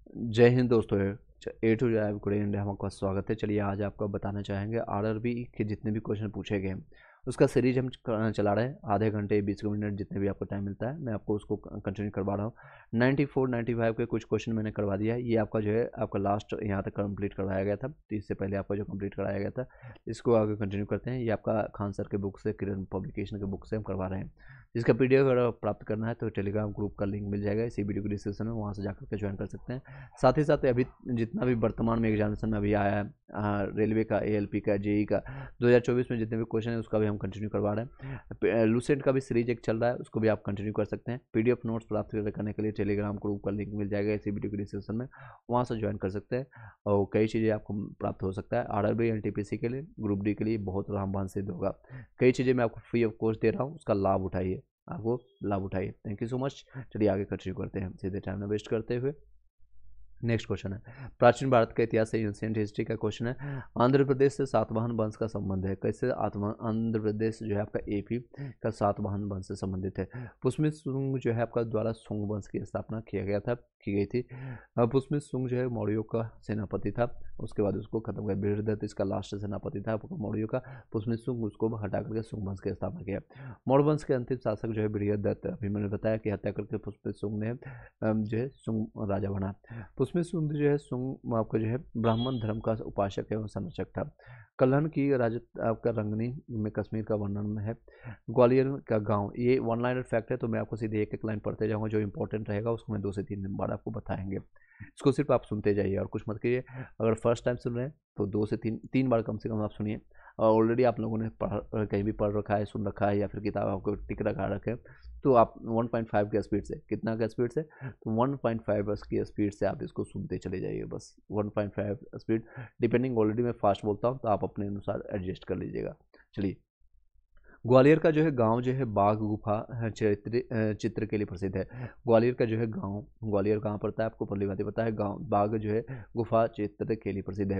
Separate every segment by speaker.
Speaker 1: जय हिंद दोस्तों। ए to Z good India में आपका स्वागत है। चलिए आज आपको बताना चाहेंगे आरआरबी के जितने भी क्वेश्चन पूछे गए हैं उसका सीरीज हम चला रहे हैं। आधे घंटे 20 मिनट जितने भी आपको टाइम मिलता है मैं आपको उसको कंटिन्यू करवा रहा हूँ। 94 95 के कुछ क्वेश्चन मैंने करवा दिया है। ये आपका जो है आपका लास्ट यहाँ तक कंप्लीट करवाया गया था, तो इससे पहले आपका जो कंप्लीट कराया गया था इसको आगे कंटिन्यू करते हैं। ये आपका खान सर के बुक से, किरण पब्लिकेशन के बुक से हम करवा रहे हैं। जिसका पीडीएफ अगर प्राप्त करना है तो टेलीग्राम ग्रुप का लिंक मिल जाएगा इसी वीडियो के डिस्क्रिप्शन में, वहाँ से जाकर के ज्वाइन कर सकते हैं। साथ ही साथ अभी जितना भी वर्तमान में एग्जामिनेशन में अभी आया है रेलवे का, एएलपी का, जेई का 2024 में जितने भी क्वेश्चन है उसका भी हम कंटिन्यू करवा रहे हैं। लूसेंट का भी सीरीज एक चल रहा है, उसको भी आप कंटिन्यू कर सकते हैं। पीडीएफ नोट्स प्राप्त करने के लिए टेलीग्राम ग्रुप का लिंक मिल जाएगा इसी वीडियो के डिस्क्रिप्शन में, वहाँ से ज्वाइन कर सकते हैं और कई चीज़ें आपको प्राप्त हो सकता है। आरआरबी एनटीपीसी के लिए, ग्रुप डी के लिए बहुत रामबान सिद्ध होगा। कई चीज़ें मैं आपको फ्री ऑफ कॉस्ट दे रहा हूँ, उसका लाभ उठाइए, आपको लाभ उठाइए। Thank you so much. चलिए आगे कंटिन्यू करते हैं सीधे टाइम वेस्ट करते हुए। नेक्स्ट क्वेश्चन है, प्राचीन भारत का इतिहास से एंशिएंट हिस्ट्री का क्वेश्चन है। आंध्र प्रदेश से सातवाहन वंश का संबंध है। कैसे आंध्र प्रदेश जो है आपका एपी का सातवाहन वंश से संबंधित है। पुष्मित शुंग जो है आपका द्वारा शुंग वंश की स्थापना की गई थी। पुष्मित शुंग जो है मौर्यों का सेनापति था, उसके बाद उसको खत्म किया। बृहदत्त इसका लास्ट सेनापति था मौर्यों का। पुष्मित शुंग उसको हटा करके शुंग वंश की स्थापना किया। मौर्य वंश के अंतिम शासक जो है बृहदत्त, अभी मैंने बताया कि हत्या करके पुष्मित शुंग ने जो है शुंग राजा बना। पुष्मित शुंग जो है शुंग आपका जो है ब्राह्मण धर्म का उपासक एवं संरक्षक था। कल्हण की राज आपका रंगनी में कश्मीर का वर्णन है। ग्वालियर का गांव, ये वन लाइनर फैक्ट है तो मैं आपको सीधे एक एक लाइन पढ़ते जाऊंगा, जो इंपॉर्टेंट रहेगा उसको मैं 2 से 3 बार आपको बताएंगे। इसको सिर्फ आप सुनते जाइए और कुछ मत कीजिए। अगर फर्स्ट टाइम सुन रहे हैं तो 2 से 3 बार कम से कम आप सुनिए। और ऑलरेडी आप लोगों ने कहीं भी पढ़ रखा है, सुन रखा है या फिर किताब आपको टिक रखा रखे तो आप 1.5 के स्पीड से, कितना का स्पीड से, तो 1.5 की स्पीड से आप इसको सुनते चले जाइए बस। 1.5 स्पीड डिपेंडिंग, ऑलरेडी मैं फास्ट बोलता हूँ तो आप अपने अनुसार एडजस्ट कर लीजिएगा। चलिए, ग्वालियर का जो है गांव जो है बाघ गुफा चित्र के लिए प्रसिद्ध है। ग्वालियर का जो है गांव, ग्वालियर कहाँ पड़ता है आपको पहली बात पता है। गांव बाघ जो है गुफा चित्र के लिए प्रसिद्ध है।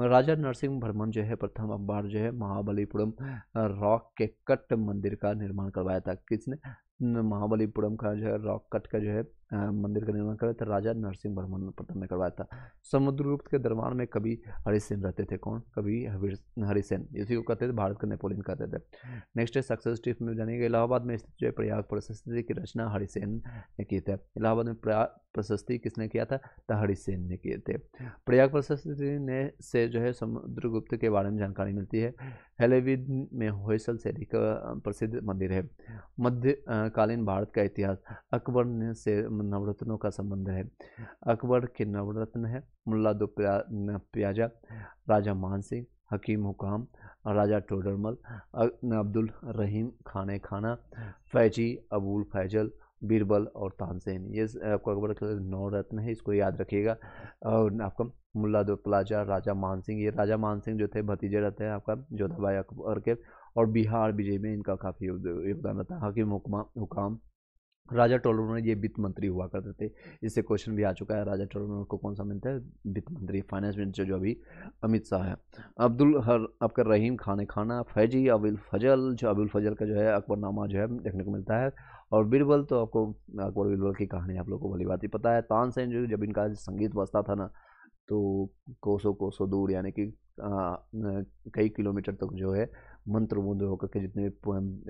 Speaker 1: राजा नरसिंह वर्मन जो है प्रथम बार जो है महाबलीपुरम रॉक के कट मंदिर का निर्माण करवाया था। किसने? महाबलीपुरम का जो है रॉक कट का जो है मंदिर का निर्माण करवाया था राजा नरसिंह वर्मन प्रथम ने करवाया था। समुद्रगुप्त के दरबार में कवि हरिसेन रहते थे। कौन? कवि हरिसेन, इसी को कहते थे भारत का नेपोलियन कहते थे। नेक्स्ट है सक्सेस टिप में जानेंगे। इलाहाबाद में स्थित जो है प्रयाग प्रशस्ति की रचना हरिसेन ने की थी। इलाहाबाद में प्रयाग प्रशस्ति किसने किया था? तो हरिसेन ने किए थे। प्रयाग प्रशस्ति ने से जो है समुद्रगुप्त के बारे में जानकारी मिलती है। हेलेविद में होयसल शैली का प्रसिद्ध मंदिर है। मध्य कालीन भारत का इतिहास, अकबर ने से नवरत्नों का संबंध है। अकबर के नवरत्न है मुल्ला दो प्याजा, राजा मान सिंह, हकीम हुकाम, राजा टोडरमल, अब्दुल रहीम खाने खाना, फैजी, अबुल फैजल, बीरबल और तानसेन। ये आपको अकबर के 9 रत्न है, इसको याद रखिएगा। और आपका मुल्ला दो प्लाजा, राजा मान सिंह, ये राजा मान सिंह जो थे भतीजे रहते हैं आपका जोधाबाई अकबर के, और बिहार विजय में इनका काफ़ी योगदान रहता है। हकीम हुकाम राजा टोलरमल ये वित्त मंत्री हुआ करते थे। इससे क्वेश्चन भी आ चुका है। राजा टोलरमल को कौन सा मिलता है? वित्त मंत्री, फाइनेंस मिनिस्टर जो अभी अमित शाह है। अब्दुल हर आपका रहीम खाने खाना, फैजी, अबुल फजल, जो अबुल फजल का जो है अकबरनामा जो है देखने को मिलता है। और बीरबल तो आपको अकबर बीरबल की कहानी आप लोग को भली बात ही पता है। तानसेन जो जब इनका संगीत बजता था ना तो कोसों कोसों दूर, यानी कि कई किलोमीटर तक जो है मंत्रमुग्ध होकर के जितने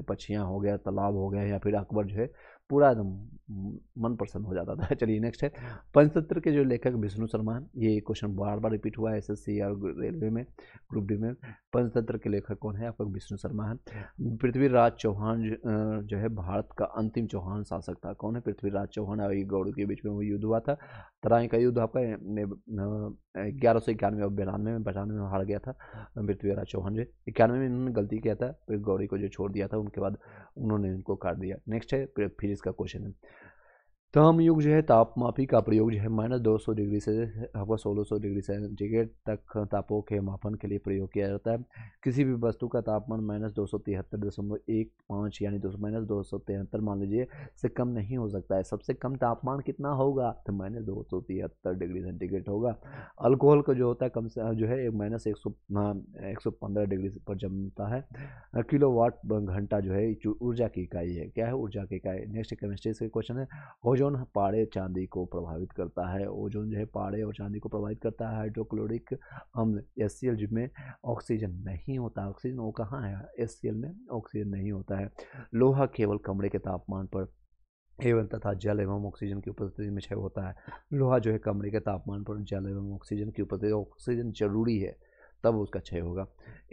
Speaker 1: पक्षियाँ हो गया, तालाब हो गया, या फिर अकबर जो है पूरा एकदम मन प्रसन्न हो जाता था। चलिए नेक्स्ट है, पंचतंत्र के जो लेखक विष्णु शर्मा हैं। ये क्वेश्चन बार बार रिपीट हुआ है एसएससी और रेलवे में, ग्रुप डी में। पंचतंत्र के लेखक कौन है? आपका विष्णु शर्मा है। पृथ्वीराज चौहान जो है भारत का अंतिम चौहान शासक था। कौन है? पृथ्वीराज चौहान और गौड़ के बीच में वो युद्ध हुआ था। तराई का युद्ध आपका 1191 और 92 में हार गया था पृथ्वीराज चौहान जी। 91 में इन्होंने गलती किया था, फिर गौरी को जो छोड़ दिया था उनके बाद उन्होंने इनको काट दिया। नेक्स्ट है फिर इसका क्वेश्चन है, ताम युग जो है तापमापी का प्रयोग जो है -200 डिग्री से आपका 1600 डिग्री सेंटीग्रेड तक तापों के मापन के लिए प्रयोग किया जाता है। किसी भी वस्तु का तापमान -273.15 यानी -273 मान लीजिए से कम नहीं हो सकता है। सबसे कम तापमान कितना होगा? तो -273 डिग्री सेंटीग्रेड होगा। अल्कोहल का जो होता है कम से जो है -115 डिग्री पर जमता है। किलोवाट घंटा जो है ऊर्जा की इकाई है। क्या है? ऊर्जा की इकाई। नेक्स्ट केमिस्ट्री से क्वेश्चन है, ओजोन पाड़े चांदी को प्रभावित करता है। ओजोन जो है पाड़े और चांदी को प्रभावित करता है। हाइड्रोक्लोरिक अम्ल HCl जिसमें ऑक्सीजन नहीं होता है। ऑक्सीजन वो कहाँ है? HCl में ऑक्सीजन नहीं होता है। लोहा केवल कमरे के तापमान पर एवं तथा जल एवं ऑक्सीजन की उपस्थिति में क्षय होता है। लोहा जो है कमरे के तापमान पर जल एवं ऑक्सीजन की उपस्थिति, ऑक्सीजन जरूरी है तब उसका क्षय होगा।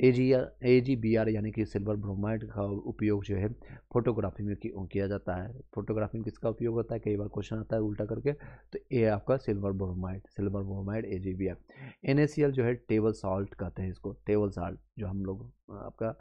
Speaker 1: AgBr यानी कि सिल्वर ब्रोमाइड का उपयोग जो है फोटोग्राफी में किया जाता है। फोटोग्राफी में किसका उपयोग होता है? कई बार क्वेश्चन आता है उल्टा करके, तो ये आपका सिल्वर ब्रोमाइड AgBr। NaCl जो है टेबल सॉल्ट कहते हैं इसको, टेबल सॉल्ट जो हम लोग आपका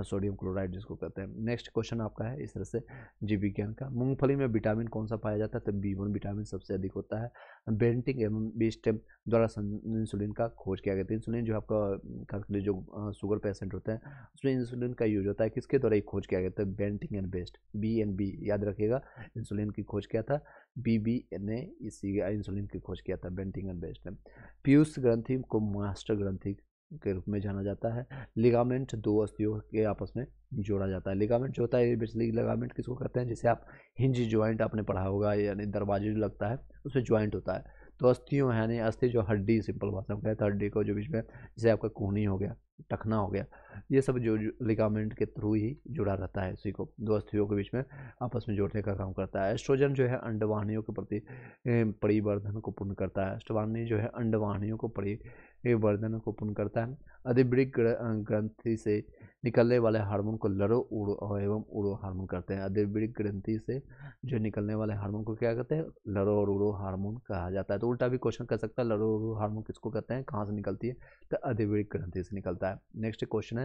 Speaker 1: सोडियम क्लोराइड जिसको कहते हैं। नेक्स्ट क्वेश्चन आपका है इस तरह से जीव विज्ञान का। मूंगफली में विटामिन कौन सा पाया जाता है? तो B1 विटामिन सबसे अधिक होता है। बेंटिंग एवं बीस्टेम द्वारा इंसुलिन का खोज किया गया था। इंसुलिन जो आपका खास कर जो शुगर पेशेंट होते हैं उसमें इंसुलिन का यूज होता है। किसके द्वारा खोज किया गया था? बेंटिंग एंड बेस्ट, B याद रखिएगा। इंसुलिन की खोज किया था BB ने इसी इंसुलिन की खोज किया था, बेंटिंग एंड बेस्ट ने। पीयूष ग्रंथि को मास्टर ग्रंथि के रूप में जाना जाता है। लिगामेंट दो अस्थियों के आपस में जोड़ा जाता है। लिगामेंट जो होता है बेसिकली, लिगामेंट किसको कहते हैं? जैसे आप हिंज ज्वाइंट आपने पढ़ा होगा, यानी दरवाजे जो लगता है उसमें ज्वाइंट होता है। तो अस्थियों यानी अस्थि जो हड्डी, सिंपल भाषा में कहते हैं हड्डी को जो बीच में, जैसे आपका कोहनी हो गया, टखना हो गया, ये सब जो लिगामेंट के थ्रू ही जुड़ा रहता है। इसी को दो अस्थियों के बीच में आपस में जोड़ने का काम करता है। एस्ट्रोजन जो है अंडवाहिनियों के प्रति परिवर्धन को पूर्ण करता है। एस्ट्रोवाहिनी जो है अंडवाहिनियों को परिवर्धन को पूर्ण करता है। अधिवृक्क ग्रंथि से निकलने वाले हार्मोन को लरो उड़ो एवं उड़ो हार्मोन करते हैं। अधिवृक्क ग्रंथि से जो निकलने वाले हार्मोन को क्या कहते हैं? लरो और उड़ो हार्मोन कहा जाता है। तो उल्टा भी क्वेश्चन कर सकता है, लरो और उड़ो हार्मोन किसको कहते हैं, कहाँ से निकलती है? तो अधिवृक्क ग्रंथि से निकलता है। नेक्स्ट क्वेश्चन है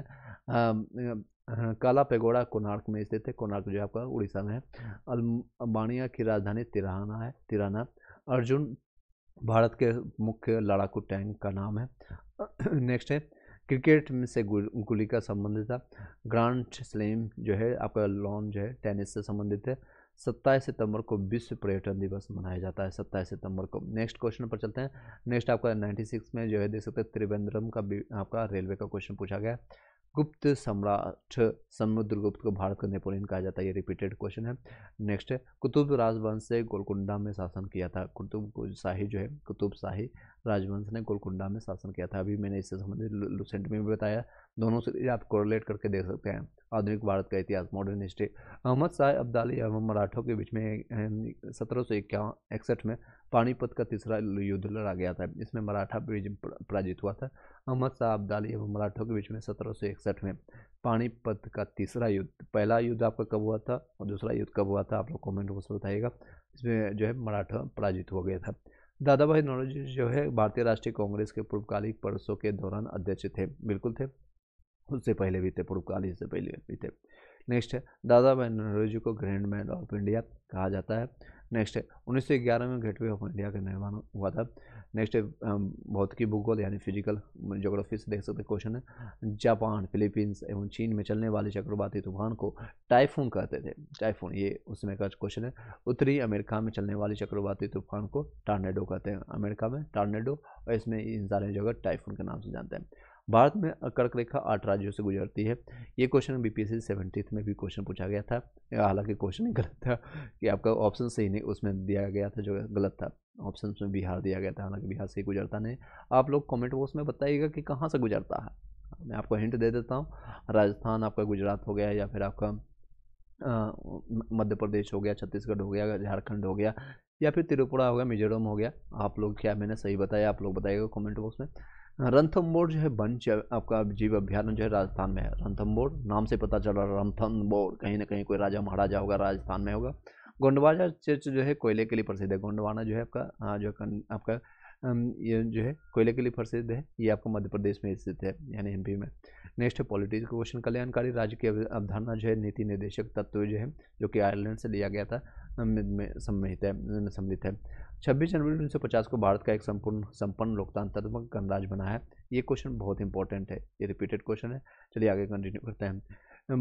Speaker 1: काला पेगोड़ा कोणार्क में स्थित है। कोणार्क जो है आपका उड़ीसा में है। अल्बानिया की राजधानी तिराना। अर्जुन भारत के मुख्य लड़ाकू टैंक का नाम है। नेक्स्ट है क्रिकेट में से गुली का संबंधित था। ग्रांड स्लैम जो है आपका लॉन जो है टेनिस से संबंधित है। 27 सितंबर को विश्व पर्यटन दिवस मनाया जाता है, 27 सितंबर को। नेक्स्ट क्वेश्चन पर चलते हैं। नेक्स्ट आपका 96 में जो है देख सकते हैं त्रिवेंद्रम का आपका रेलवे का क्वेश्चन पूछा गया। गुप्त सम्राट समुद्रगुप्त को भारत का नेपोलियन कहा जाता है, ये रिपीटेड क्वेश्चन है। नेक्स्ट है कुतुब राजवंश से गोलकुंडा में शासन किया था। कुतुब शाही राजवंश ने गोलकुंडा में शासन किया था। अभी मैंने इससे संबंधित लुसेंट में भी बताया, दोनों से आप कोरिलेट करके देख सकते हैं। आधुनिक भारत का इतिहास, मॉडर्न हिस्ट्री। अहमद शाह अब्दाली एवं मराठों के बीच में 1761 में पानीपत का तीसरा युद्ध लड़ा गया था। इसमें मराठा पराजित हुआ था। अहमद शाह अब्दाली एवं मराठों के बीच में 1761 में पानीपत का तीसरा युद्ध। पहला युद्ध आपका कब हुआ था और दूसरा युद्ध कब हुआ था, आप लोग कमेंट बॉक्स में बताइएगा। इसमें जो है मराठा पराजित हो गया था। दादा भाई नौरोजी जो है भारतीय राष्ट्रीय कांग्रेस के पूर्वकालिक वर्षों के दौरान अध्यक्ष थे। बिल्कुल थे, उससे पहले भी थे, पूर्वकालिक से पहले भी थे। नेक्स्ट है दादा भाई नौरोजी को ग्रैंड मैन ऑफ इंडिया कहा जाता है। नेक्स्ट है 1911 में गेटवे ऑफ इंडिया का निर्माण हुआ था। नेक्स्ट है भौतिकी भूगोल यानी फिजिकल ज्योग्राफी से देख सकते क्वेश्चन है। जापान, फिलीपींस एवं चीन में चलने वाले चक्रवाती तूफान को टाइफून कहते थे। टाइफून ये उसमें का क्वेश्चन है। उत्तरी अमेरिका में चलने वाले चक्रवाती तूफान को टॉर्नेडो कहते हैं। अमेरिका में टॉर्नेडो, और इसमें इन सारे जगह टाइफून के नाम से जानते हैं। भारत में कर्क रेखा 8 राज्यों से गुजरती है। ये क्वेश्चन BPSC 70th में भी क्वेश्चन पूछा गया था। हालांकि क्वेश्चन ही गलत था कि आपका ऑप्शन सही नहीं उसमें दिया गया था, जो गलत था। ऑप्शन में बिहार दिया गया था, हालांकि बिहार से गुजरता नहीं। आप लोग कमेंट बॉक्स में बताइएगा कि कहाँ से गुजरता है। मैं आपको हिंट दे देता हूँ। राजस्थान आपका गुजरात हो गया, या फिर आपका मध्य प्रदेश हो गया, छत्तीसगढ़ हो गया, झारखंड हो गया, या फिर त्रिपुरा हो गया, मिजोरम हो गया। आप लोग क्या मैंने सही बताया, आप लोग बताइएगा कमेंट बॉक्स में। रणथंबोर जो है वन्य आपका जीव अभ्यारण्य जो है राजस्थान में है। रणथंबोर नाम से पता चल रहा है, रणथंबोर कहीं ना कहीं कोई राजा महाराजा होगा, राजस्थान में होगा। गोंडवाना चर्च जो है कोयले के लिए प्रसिद्ध है। गोंडवाना जो है आपका आपका ये जो है कोयले के लिए प्रसिद्ध है। ये आपका मध्य प्रदेश में स्थित है, यानी MP में। नेक्स्ट है पॉलिटिक्स क्वेश्चन। कल्याणकारी राज्य की अवधारणा जो है नीति निर्देशक तत्व जो है, जो कि आयरलैंड से लिया गया था, में सम्मिलित है। 26 जनवरी 1950 को भारत का एक संपन्न लोकतांत्रिक गणराज्य बना है। ये क्वेश्चन बहुत इंपॉर्टेंट है, ये रिपीटेड क्वेश्चन है। चलिए आगे कंटिन्यू करते हैं।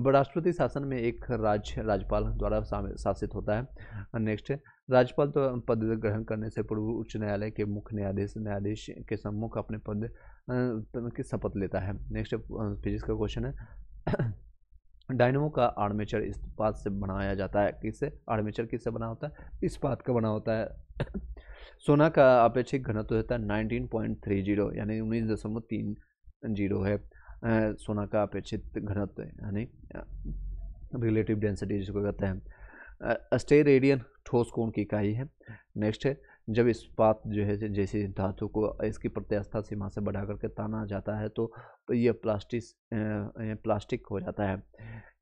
Speaker 1: राष्ट्रपति शासन में एक राज्यपाल द्वारा शासित होता है। नेक्स्ट है राज्यपाल तो पद ग्रहण करने से पूर्व उच्च न्यायालय के मुख्य न्यायाधीश के सम्मुख अपने पद की शपथ लेता है। नेक्स्ट फिजिक्स का क्वेश्चन है। डायनेमो का आर्मेचर इस्पात से बनाया जाता है। किससे? आर्मेचर किससे बना होता है? इस्पात का बना होता है। सोना का अपेक्षित घनत्व होता है 19.30 यानी 19.30 है। सोना का अपेक्षित घनत्व यानी रिलेटिव डेंसिटी जिसको कहते हैं। स्टेरेडियन ठोस कोण की इकाई है। नेक्स्ट है, जब इस्पात जो है जैसे धातु को इसकी प्रत्यास्था सीमा से बढ़ा करके ताना जाता है तो यह प्लास्टिक हो जाता है।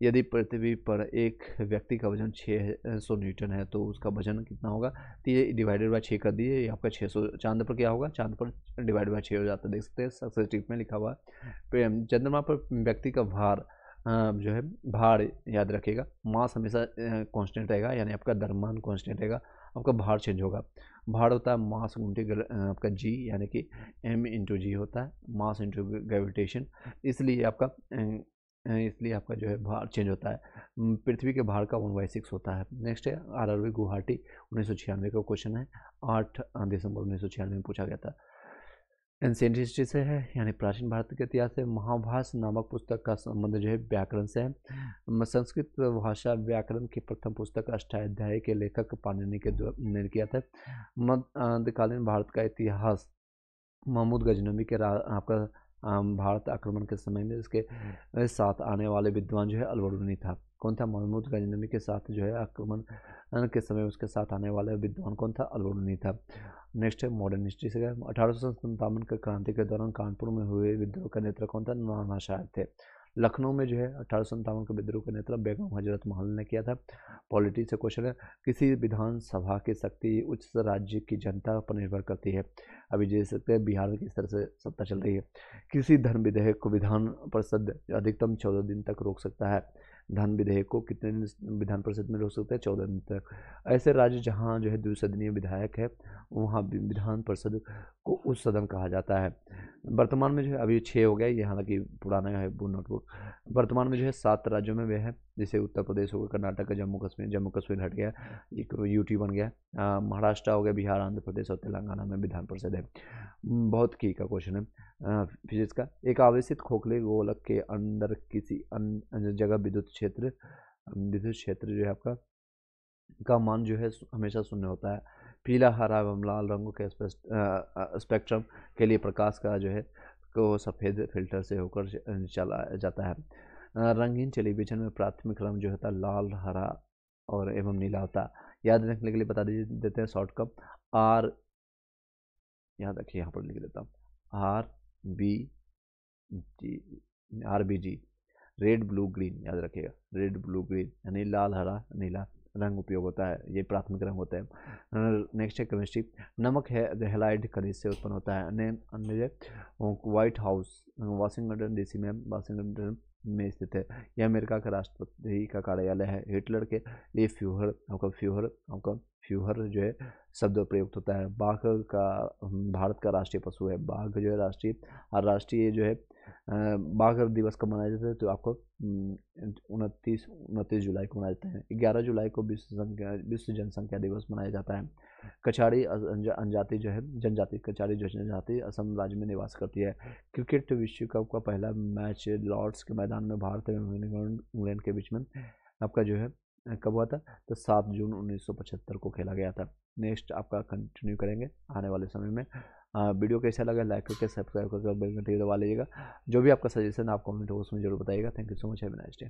Speaker 1: यदि पृथ्वी पर एक व्यक्ति का वजन 600 न्यूटन है तो उसका वजन कितना होगा? तो ये डिवाइडेड बाय 6 कर दिए, ये आपका 600। चांद पर क्या होगा? चांद पर डिवाइड बाय 6 हो जाता है। देख सकते हैं सक्सेस टिप में लिखा हुआ है। चंद्रमा पर व्यक्ति का भार जो है, भार याद रखिएगा, मास हमेशा कांस्टेंट रहेगा, यानी आपका द्रव्यमान कांस्टेंट रहेगा, आपका भार चेंज होगा। भार होता है मास गुणित आपका जी, यानी कि m इंटू जी होता है, मास इंटू ग्रेविटेशन, इसलिए आपका जो है भार चेंज होता है। पृथ्वी के भार का 1/6 होता है। नेक्स्ट है RRB गुवाहाटी 1996 का क्वेश्चन है, 8 दिसंबर 1996 में पूछा गया था। एंशिएंट हिस्ट्री से है, यानी प्राचीन भारत के इतिहास से। महाभाष्य नामक पुस्तक का संबंध जो है व्याकरण से है। संस्कृत भाषा व्याकरण की प्रथम पुस्तक अष्टाध्यायी के लेखक पाणिनि ने किया था। मध्यकालीन भारत का इतिहास महमूद गजनवी के आपका भारत आक्रमण के समय में इसके साथ आने वाले विद्वान जो है अल-बरूनी था। कौन था? महमूद गजनवी के साथ जो है आक्रमण के समय उसके साथ आने वाले विद्वान कौन था? अल-बरूनी था। नेक्स्ट है मॉडर्न हिस्ट्री से। 1857 के क्रांति के दौरान कानपुर में हुए विद्रोह का नेता कौन था? नाना साहब थे। लखनऊ में जो है 1857 के विद्रोह का नेता बेगम हजरत महल ने किया था। पॉलिटी से क्वेश्चन है, किसी विधानसभा की शक्ति उच्च राज्य की जनता पर निर्भर करती है। अभी देख सकते हैं बिहार में किस तरह से सत्ता चल रही है। किसी धन विधेयक को विधान परिषद अधिकतम 14 दिन तक रोक सकता है। धन विधेयक को कितने दिन विधान परिषद में रोक सकते हैं? 14 दिन तक। ऐसे राज्य जहाँ जो है द्विसदनीय विधायक है वहाँ विधान परिषद को उच्च सदन कहा जाता है। वर्तमान में जो है अभी 6 हो गया, ये हालांकि पुराना है वो नोटबुक। वर्तमान में जो है 7 राज्यों में वे है, जैसे उत्तर प्रदेश हो गया, कर्नाटक, जम्मू कश्मीर हट गया, एक यूटी बन गया, महाराष्ट्र हो गया, बिहार, आंध्र प्रदेश और तेलंगाना में विधान परिषद है। बहुत की का क्वेश्चन है फिजिक्स का। एक आवेशित खोखले गोलक के अंदर किसी अन्य जगह विद्युत क्षेत्र जो है आपका का मान जो है हमेशा शून्य होता है। पीला, हरा एवं लाल रंगों के स्पेक्ट्रम के लिए प्रकाश का जो है को सफ़ेद फिल्टर से होकर चला जाता है। रंगीन टेलीविजन में प्राथमिक रंग जो होता है लाल, हरा और एवं नीला होता है। याद रखने के लिए बता देते हैं शॉर्ट कट आर, याद रखिए, यहाँ पर लिख देता हूँ RBG, रेड ब्लू ग्रीन, याद रखिएगा, रेड ब्लू ग्रीन यानी लाल, हरा, नीला रंग उपयोग होता है, ये प्राथमिक रंग होते हैं। नेक्स्ट है केमिस्ट्री। नमक है हैलाइड खनिज से उत्पन्न होता है। अन्य व्हाइट हाउस वाशिंगटन DC में स्थित है। यह अमेरिका का राष्ट्रपति का कार्यालय है। हिटलर के लिए फ्यूहर जो है शब्द प्रयुक्त होता है। बाघ का भारत का राष्ट्रीय पशु है। बाघ जो है राष्ट्रीय जो है बाघ दिवस कब मनाया जाता है? तो आपको 29 जुलाई को मनाया जाता है। 11 जुलाई को विश्व जनसंख्या दिवस मनाया जाता है। कछाड़ी जनजाति जो है कछाड़ी जनजाति असम राज्य में निवास करती है। क्रिकेट विश्व कप का पहला मैच लॉर्ड्स के मैदान में भारत एवं इंग्लैंड के बीच में आपका जो है कब हुआ था? तो 7 जून 1975 को खेला गया था। नेक्स्ट आपका कंटिन्यू करेंगे आने वाले समय में। वीडियो कैसा लगा लाइक करके सब्सक्राइब करके बेल घंटी दबा लीजिएगा। जो भी आपका सजेशन आप कमेंट हो उसमें जरूर बताइएगा। Thank you so much, have a nice day.